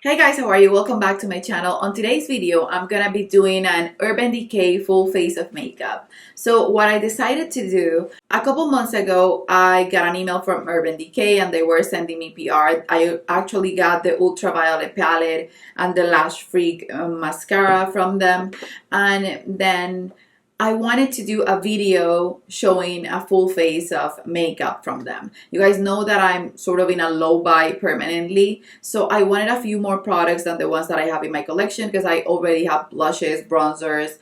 Hey guys, how are you? Welcome back to my channel. On today's video, I'm gonna be doing an Urban Decay full face of makeup. So what I decided to do, a couple months ago, I got an email from Urban Decay and they were sending me PR. I actually got the Ultraviolet palette and the Lash Freak mascara from them. And then I wanted to do a video showing a full face of makeup from them. You guys know that I'm sort of in a low buy permanently, so I wanted a few more products than the ones that I have in my collection because I already have blushes, bronzers,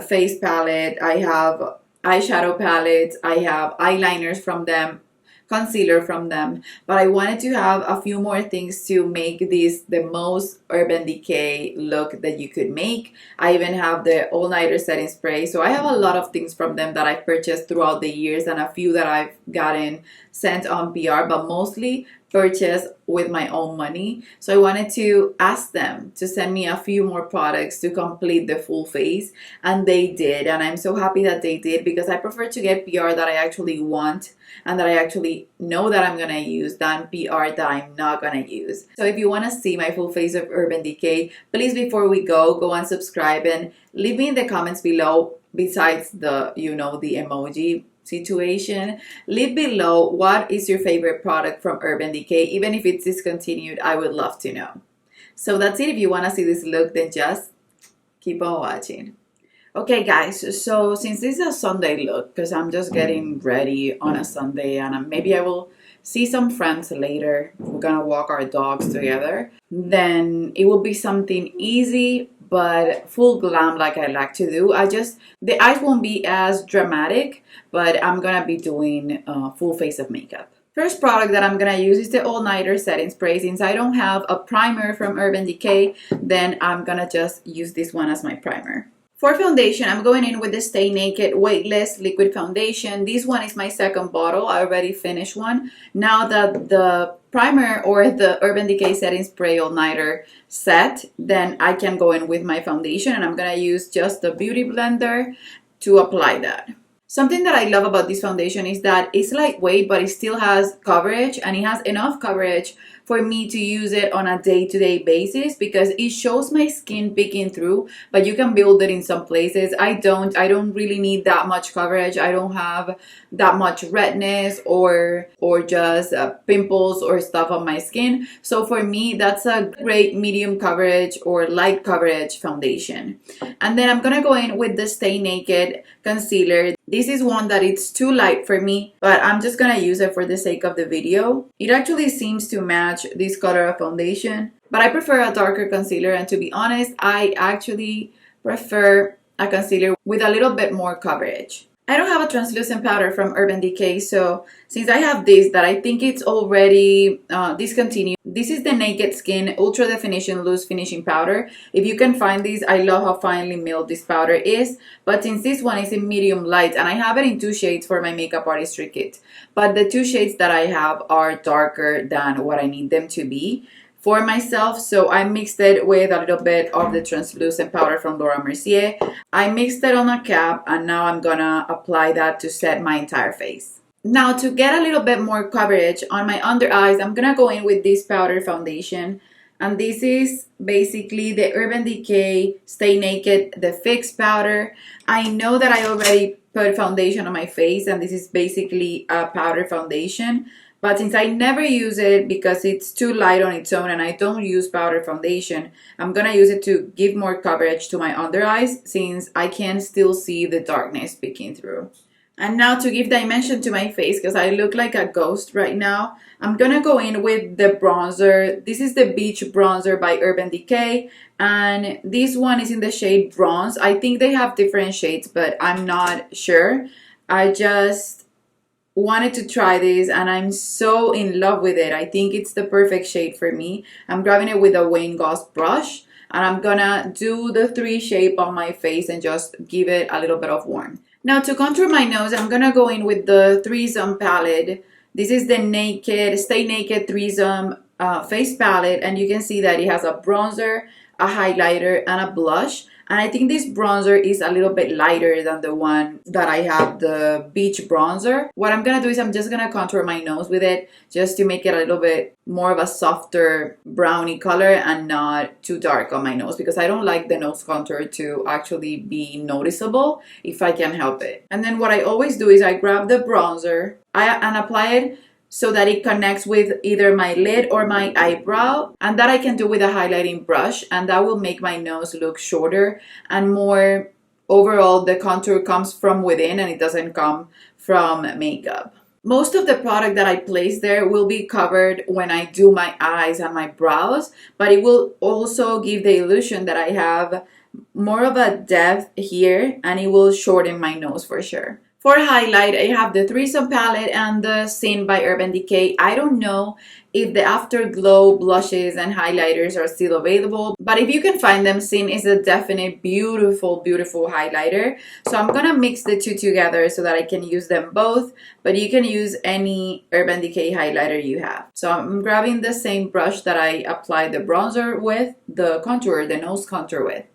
face palette, I have eyeshadow palettes, I have eyeliners from them, concealer from them, but I wanted to have a few more things to make this the most Urban Decay look that you could make. I even have the all-nighter setting spray, so I have a lot of things from them that I've purchased throughout the years and a few that I've gotten sent on PR, but mostly purchased with my own money. So I wanted to ask them to send me a few more products to complete the full face, and they did, and I'm so happy that they did because I prefer to get PR that I actually want and that I actually know that I'm gonna use than PR that I'm not gonna use. So if you want to see my full face of Urban Decay, please before we go and subscribe and leave me in the comments below, besides the the emoji situation, leave below what is your favorite product from Urban Decay. Even if it's discontinued, I would love to know. So that's it. If you want to see this look, then just keep on watching. Okay guys, so since this is a Sunday look, because I'm just getting ready on a Sunday and maybe I will see some friends later, we're gonna walk our dogs together, then it will be something easy but full glam like I like to do. The eyes won't be as dramatic, but I'm gonna be doing a full face of makeup. First product that I'm gonna use is the all-nighter setting spray. Since I don't have a primer from Urban Decay, then I'm gonna just use this one as my primer. For foundation, I'm going in with the Stay Naked Weightless Liquid Foundation. This one is my second bottle. I already finished one. Now that the primer or the Urban Decay Setting Spray All-Nighter set, then I can go in with my foundation, and I'm going to use just the Beauty Blender to apply that. Something that I love about this foundation is that it's lightweight, but it still has coverage, and it has enough coverage for me to use it on a day-to-day basis because it shows my skin peeking through, but you can build it in some places. I don't really need that much coverage. I don't have that much redness or just pimples or stuff on my skin. So for me, that's a great medium coverage or light coverage foundation. And then I'm gonna go in with the Stay Naked concealer. This is one that it's too light for me, but I'm just gonna use it for the sake of the video. It actually seems to match this color of foundation, but I prefer a darker concealer, and to be honest, I actually prefer a concealer with a little bit more coverage. I don't have a translucent powder from Urban Decay, so since I have this that I think it's already discontinued, this is the Naked Skin Ultra Definition Loose Finishing Powder. If you can find this, I love how finely milled this powder is, but since this one is in medium light, and I have it in two shades for my makeup artistry kit, but the two shades that I have are darker than what I need them to be for myself, so I mixed it with a little bit of the translucent powder from Laura Mercier. I mixed it on a cap, and now I'm gonna apply that to set my entire face. Now to get a little bit more coverage on my under eyes, I'm gonna go in with this powder foundation, and this is basically the Urban Decay Stay Naked The Fix powder. I know that I already put foundation on my face, and this is basically a powder foundation, but since I never use it because it's too light on its own and I don't use powder foundation, I'm gonna use it to give more coverage to my under eyes since I can still see the darkness peeking through. And now to give dimension to my face, because I look like a ghost right now, I'm gonna go in with the bronzer. This is the Beach Bronzer by Urban Decay, and this one is in the shade Bronze. I think they have different shades, but I'm not sure. I just wanted to try this and I'm so in love with it. I think it's the perfect shade for me. I'm grabbing it with a Wayne Goss brush, and I'm gonna do the 3 shape on my face and just give it a little bit of warmth. Now to contour my nose, I'm gonna go in with the Threesome palette. This is the Stay Naked Threesome face palette, and you can see that it has a bronzer, a highlighter, and a blush. And I think this bronzer is a little bit lighter than the one that I have, the beach bronzer. What I'm gonna do is I'm just gonna contour my nose with it just to make it a little bit more of a softer brownie color and not too dark on my nose, because I don't like the nose contour to actually be noticeable if I can help it. And then what I always do is I grab the bronzer and apply it so that it connects with either my lid or my eyebrow, and that I can do with a highlighting brush, and that will make my nose look shorter and more overall. The contour comes from within and it doesn't come from makeup. Most of the product that I place there will be covered when I do my eyes and my brows, but it will also give the illusion that I have more of a depth here, and it will shorten my nose for sure. For highlight, I have the Threesome palette and the Sin by Urban Decay. I don't know if the Afterglow blushes and highlighters are still available, but if you can find them, Sin is a definite beautiful, beautiful highlighter. So I'm gonna mix the two together so that I can use them both, but you can use any Urban Decay highlighter you have. So I'm grabbing the same brush that I applied the bronzer with, the contour, the nose contour with,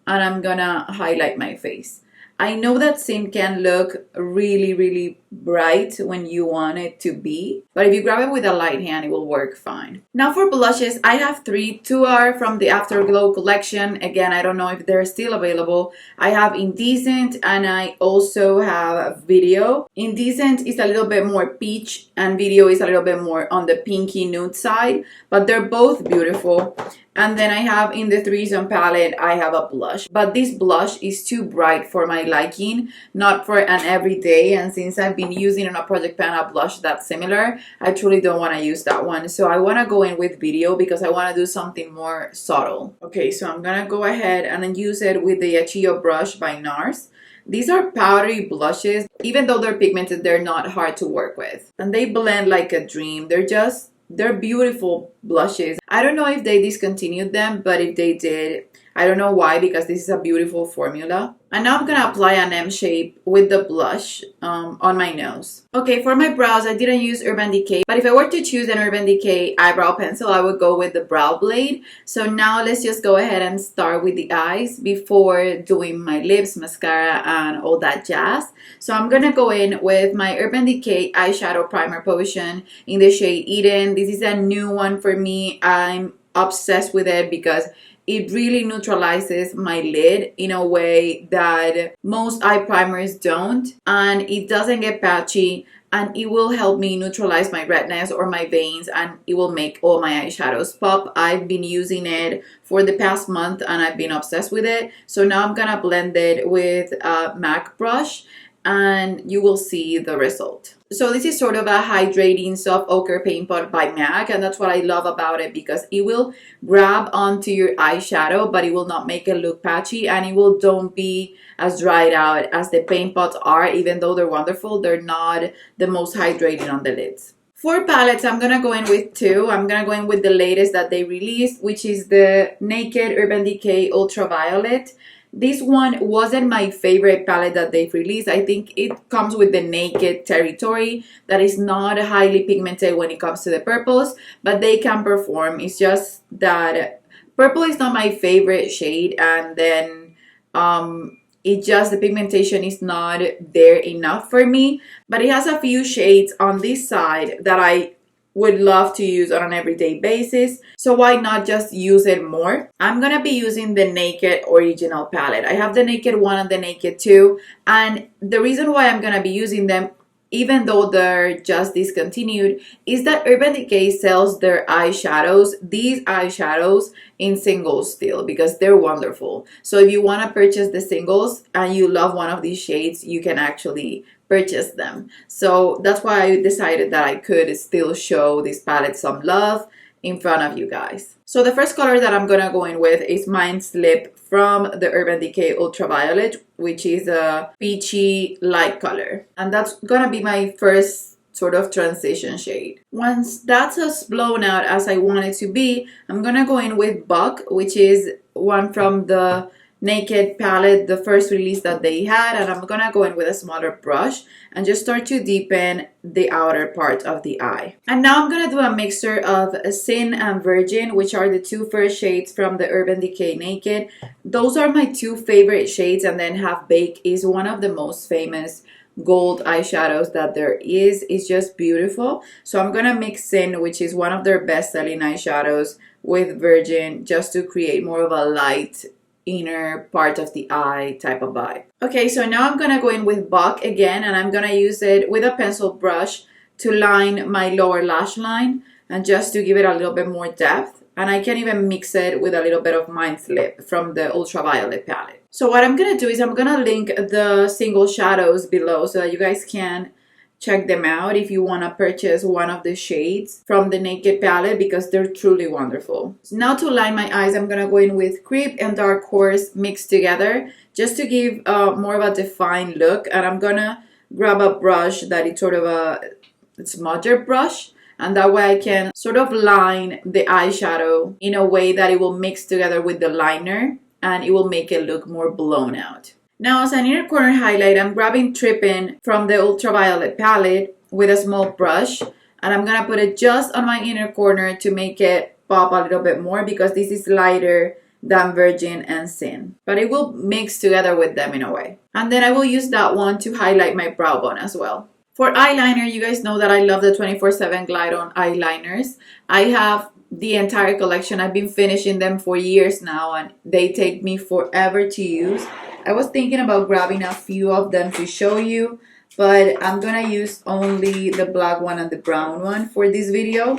and I'm gonna highlight my face. I know that Sin can look really, really bright when you want it to be, but if you grab it with a light hand, it will work fine. Now for blushes, I have three. Two are from the Afterglow collection. Again, I don't know if they're still available. I have Indecent and I also have Video. Indecent is a little bit more peach and Video is a little bit more on the pinky nude side, but they're both beautiful. And then I have in the Threesome palette, I have a blush. But this blush is too bright for my liking, not for an everyday. And since I've been using on a project pan a blush that's similar, I truly don't want to use that one. So I want to go in with Video because I want to do something more subtle. Okay, so I'm going to go ahead and then use it with the Achillo brush by NARS. These are powdery blushes. Even though they're pigmented, they're not hard to work with. And they blend like a dream. They're beautiful blushes. I don't know if they discontinued them, but if they did, I don't know why, because this is a beautiful formula. And now I'm gonna apply an M shape with the blush on my nose. Okay, for my brows, I didn't use Urban Decay, but if I were to choose an Urban Decay eyebrow pencil, I would go with the Brow Blade. So now let's just go ahead and start with the eyes before doing my lips, mascara, and all that jazz. So I'm gonna go in with my Urban Decay eyeshadow primer potion in the shade Eden. This is a new one for me. I'm obsessed with it because it really neutralizes my lid in a way that most eye primers don't, and it doesn't get patchy, and it will help me neutralize my redness or my veins, and it will make all my eyeshadows pop. I've been using it for the past month and I've been obsessed with it. So now I'm gonna blend it with a MAC brush and you will see the result. So this is sort of a hydrating soft ochre paint pot by MAC, and that's what I love about it because it will grab onto your eyeshadow, but it will not make it look patchy, and it will don't be as dried out as the paint pots are. Even though they're wonderful, they're not the most hydrating on the lids. For palettes, I'm gonna go in with two. I'm gonna go in with the latest that they released, which is the Naked Urban Decay Ultraviolet. This one wasn't my favorite palette that they've released. I think it comes with the Naked territory that is not highly pigmented when it comes to the purples, but they can perform. It's just that purple is not my favorite shade, and then the pigmentation is not there enough for me. But it has a few shades on this side that I would love to use on an everyday basis, so why not just use it more? I'm gonna be using the Naked original palette. I have the Naked 1 and the Naked 2, and the reason why I'm gonna be using them, even though they're just discontinued, is that Urban Decay sells their eyeshadows, these eyeshadows, in singles still, because they're wonderful. So if you want to purchase the singles and you love one of these shades, you can actually purchase them. So that's why I decided that I could still show this palette some love in front of you guys. So the first color that I'm gonna go in with is Mind Slip from the Urban Decay Ultraviolet, which is a peachy light color, and that's gonna be my first sort of transition shade. Once that's as blown out as I want it to be, I'm gonna go in with Buck, which is one from the Naked palette, the first release that they had, and I'm gonna go in with a smaller brush and just start to deepen the outer part of the eye. And now I'm gonna do a mixture of Sin and Virgin, which are the two first shades from the Urban Decay Naked. Those are my two favorite shades, and then Half Baked is one of the most famous gold eyeshadows that there is. It's just beautiful. So I'm gonna mix Sin, which is one of their best-selling eyeshadows, with Virgin just to create more of a light inner part of the eye type of vibe. Okay, so now I'm gonna go in with Buck again, and I'm gonna use it with a pencil brush to line my lower lash line and just to give it a little bit more depth. And I can even mix it with a little bit of Mind Slip from the Ultraviolet palette. So what I'm gonna do is I'm gonna link the single shadows below so that you guys can check them out if you want to purchase one of the shades from the Naked palette, because they're truly wonderful. So now to line my eyes, I'm gonna go in with Creep and Dark Horse mixed together just to give more of a defined look. And I'm gonna grab a brush that is sort of a smudger brush, and that way I can sort of line the eyeshadow in a way that it will mix together with the liner and it will make it look more blown out. Now as an inner corner highlight, I'm grabbing Trippin' from the Ultraviolet palette with a small brush, and I'm gonna put it just on my inner corner to make it pop a little bit more, because this is lighter than Virgin and Sin, but it will mix together with them in a way. And then I will use that one to highlight my brow bone as well. For eyeliner, you guys know that I love the 24/7 Glide On eyeliners. I have the entire collection. I've been finishing them for years now, and they take me forever to use. I was thinking about grabbing a few of them to show you, but I'm gonna use only the black one and the brown one for this video.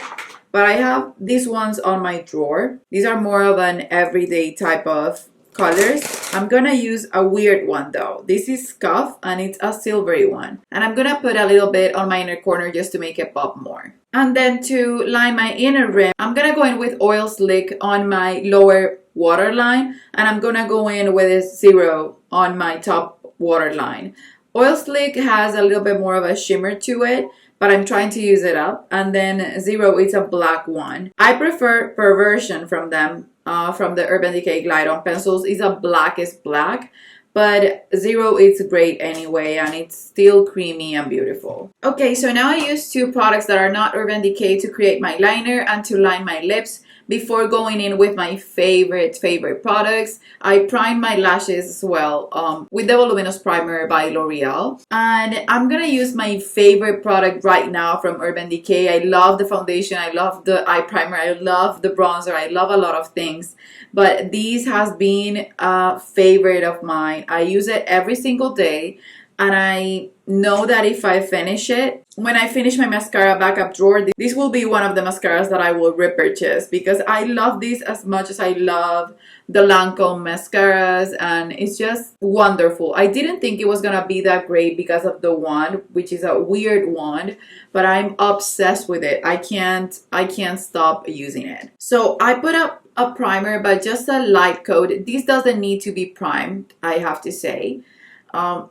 But I have these ones on my drawer. These are more of an everyday type of colors. I'm gonna use a weird one though. This is Scuff, and it's a silvery one. And I'm gonna put a little bit on my inner corner just to make it pop more. And then to line my inner rim, I'm gonna go in with Oil Slick on my lower waterline, and I'm gonna go in with a 0 on my top waterline. Oil Slick has a little bit more of a shimmer to it, but I'm trying to use it up. And then 0 is a black one. I prefer Perversion from them, from the Urban Decay Glide On pencils. It's a blackest black, but 0 is great anyway, and it's still creamy and beautiful. Okay, so now I use two products that are not Urban Decay to create my liner and to line my lips. Before going in with my favorite products, I prime my lashes as well with the Voluminous Primer by L'Oreal. And I'm gonna use my favorite product right now from Urban Decay. I love the foundation, I love the eye primer, I love the bronzer, I love a lot of things. But this has been a favorite of mine. I use it every single day, and I know that if I finish it, when I finish my mascara backup drawer, this will be one of the mascaras that I will repurchase, because I love this as much as I love the Lancome mascaras, and it's just wonderful. I didn't think it was gonna be that great because of the wand, which is a weird wand, but I'm obsessed with it. I can't stop using it. So I put up a primer, but just a light coat. This doesn't need to be primed, I have to say.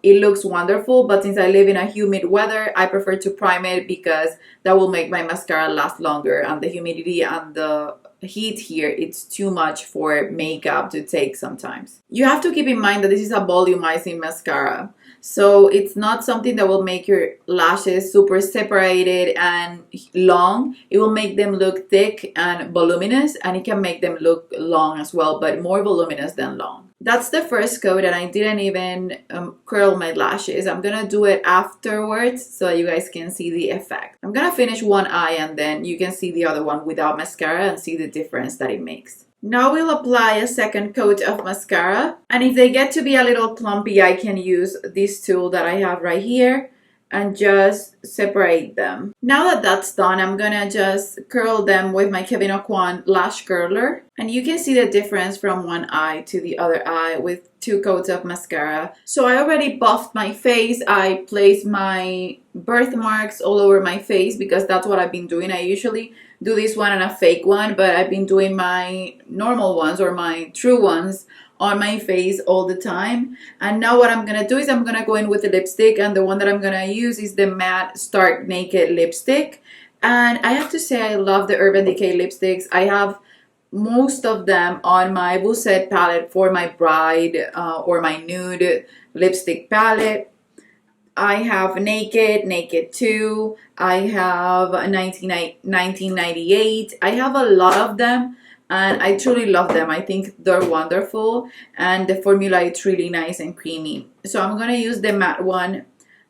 It looks wonderful, but since I live in a humid weather, I prefer to prime it because that will make my mascara last longer, and the humidity and the heat here, it's too much for makeup to take sometimes. You have to keep in mind that this is a volumizing mascara, so it's not something that will make your lashes super separated and long. It will make them look thick and voluminous, and it can make them look long as well, but more voluminous than long. That's the first coat, and I didn't even curl my lashes. I'm gonna do it afterwards so you guys can see the effect. I'm gonna finish one eye, and then you can see the other one without mascara and see the difference that it makes. Now we'll apply a second coat of mascara, and if they get to be a little clumpy, I can use this tool that I have right here and just separate them. Now that that's done, I'm gonna just curl them with my Kevyn Aucoin lash curler. And you can see the difference from one eye to the other eye with 2 coats of mascara. So I already buffed my face. I placed my birthmarks all over my face because that's what I've been doing. I usually do this one and a fake one, but I've been doing my normal ones or my true ones on my face all the time. And now what I'm gonna do is I'm gonna go in with the lipstick, and the one that I'm gonna use is the matte Stark Naked lipstick. And I have to say I love the Urban Decay lipsticks. I have most of them on my Busset palette for my bride or my nude lipstick palette. I have Naked, Naked 2, I have 1998. I have a lot of them and I truly love them. I think they're wonderful and the formula is really nice and creamy. So I'm gonna use the matte one.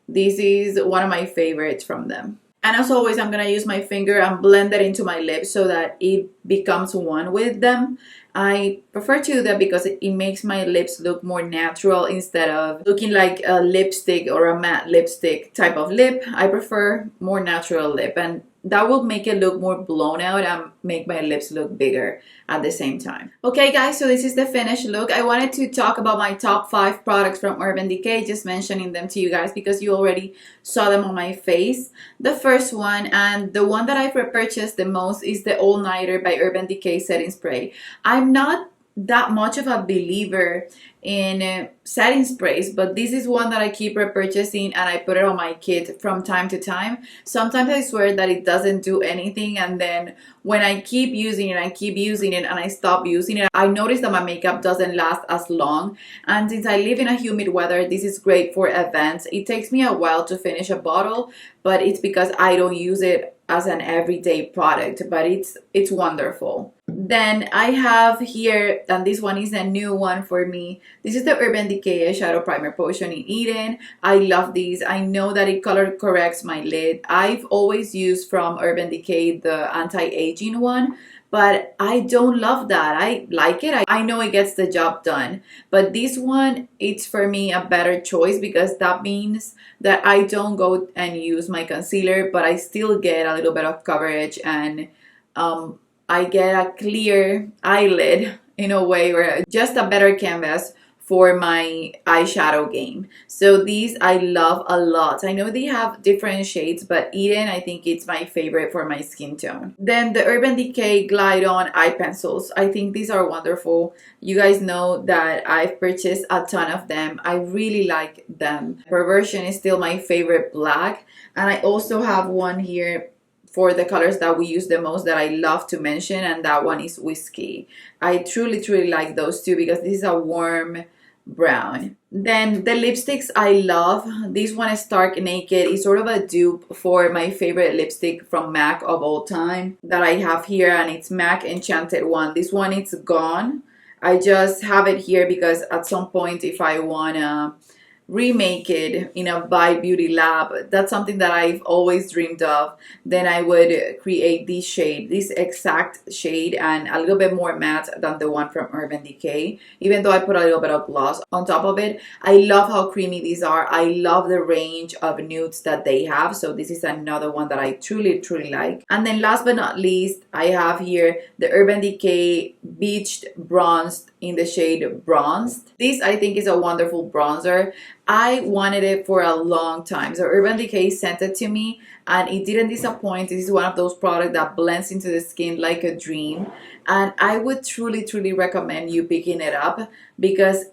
This is one of my favorites from them. And as always, I'm going to use my finger and blend it into my lips so that it becomes one with them. I prefer to do that because it makes my lips look more natural instead of looking like a lipstick or a matte lipstick type of lip. I prefer more natural lip, and that will make it look more blown out and make my lips look bigger at the same time. Okay guys, so this is the finished look. I wanted to talk about my top 5 products from Urban Decay, just mentioning them to you guys because you already saw them on my face. The first one, and the one that I've repurchased the most, is the All Nighter by Urban Decay Setting Spray. I'm not that much of a believer in setting sprays, but this is one that I keep repurchasing and I put it on my kit from time to time. Sometimes I swear that it doesn't do anything, and then when I keep using it and I stop using it, I notice that my makeup doesn't last as long. And since I live in a humid weather, this is great for events. It takes me a while to finish a bottle, but it's because I don't use it as an everyday product, but it's wonderful. Then I have here, and this one is a new one for me. This is the Urban Decay Eyeshadow Primer Potion in Eden. I love these. I know that it color corrects my lid. I've always used from Urban Decay the anti-aging one, but I don't love that. I like it. I know it gets the job done, but this one, it's for me a better choice because that means that I don't go and use my concealer, but I still get a little bit of coverage, and I get a clear eyelid in a way, or just a better canvas for my eyeshadow game. So these I love a lot. I know they have different shades, but Eden, I think it's my favorite for my skin tone. Then the Urban Decay Glide On Eye Pencils. I think these are wonderful. You guys know that I've purchased a ton of them. I really like them. Perversion is still my favorite black. And I also have one here for the colors that we use the most that I love to mention, and that one is Whiskey. I truly like those two because this is a warm brown. Then the lipsticks I love. This one is Stark Naked. It's sort of a dupe for my favorite lipstick from MAC of all time that I have here, and it's MAC Enchanted One. This one it's gone. I just have it here because at some point if I wanna remake it in a By Beauty lab, that's something that I've always dreamed of, then I would create this shade, this exact shade, and a little bit more matte than the one from Urban Decay, even though I put a little bit of gloss on top of it. I love how creamy these are. I love the range of nudes that they have, so this is another one that I truly like. And then last but not least, I have here the Urban Decay Beached Bronzed in the shade Bronzed. This I think is a wonderful bronzer. I wanted it for a long time, so Urban Decay sent it to me and it didn't disappoint. This is one of those products that blends into the skin like a dream, and I would truly recommend you picking it up because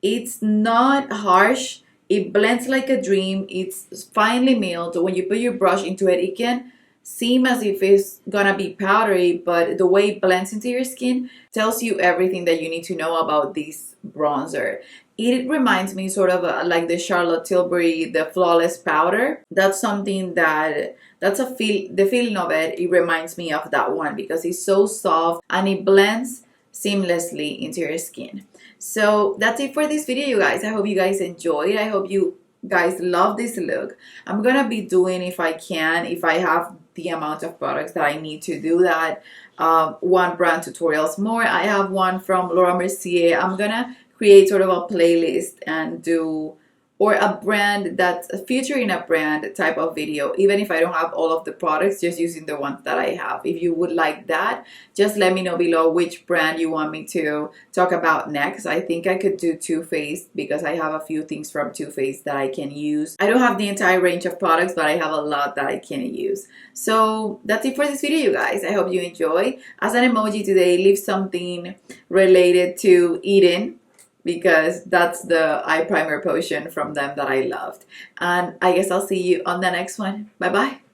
it's not harsh. It blends like a dream. It's finely milled. When you put your brush into it, it can seem as if it's gonna be powdery, but the way it blends into your skin tells you everything that you need to know about this bronzer. It reminds me sort of like the Charlotte Tilbury, the Flawless Powder. That's something the feeling of it, it reminds me of that one because it's so soft and it blends seamlessly into your skin. So that's it for this video, you guys. I hope you guys enjoyed. I hope you guys love this look. I'm gonna be doing, if I can, if I have the amount of products that I need to do that, one brand tutorials more. I have one from Laura Mercier. I'm gonna create sort of a playlist and do, or a brand that's featuring a brand type of video, even if I don't have all of the products, just using the ones that I have. If you would like that, just let me know below which brand you want me to talk about next. I think I could do Too Faced because I have a few things from Too Faced that I can use. I don't have the entire range of products, but I have a lot that I can use. So that's it for this video, you guys. I hope you enjoy. As an emoji today, leave something related to Eden, because that's the eye primer potion from them that I loved. And I guess I'll see you on the next one. Bye bye.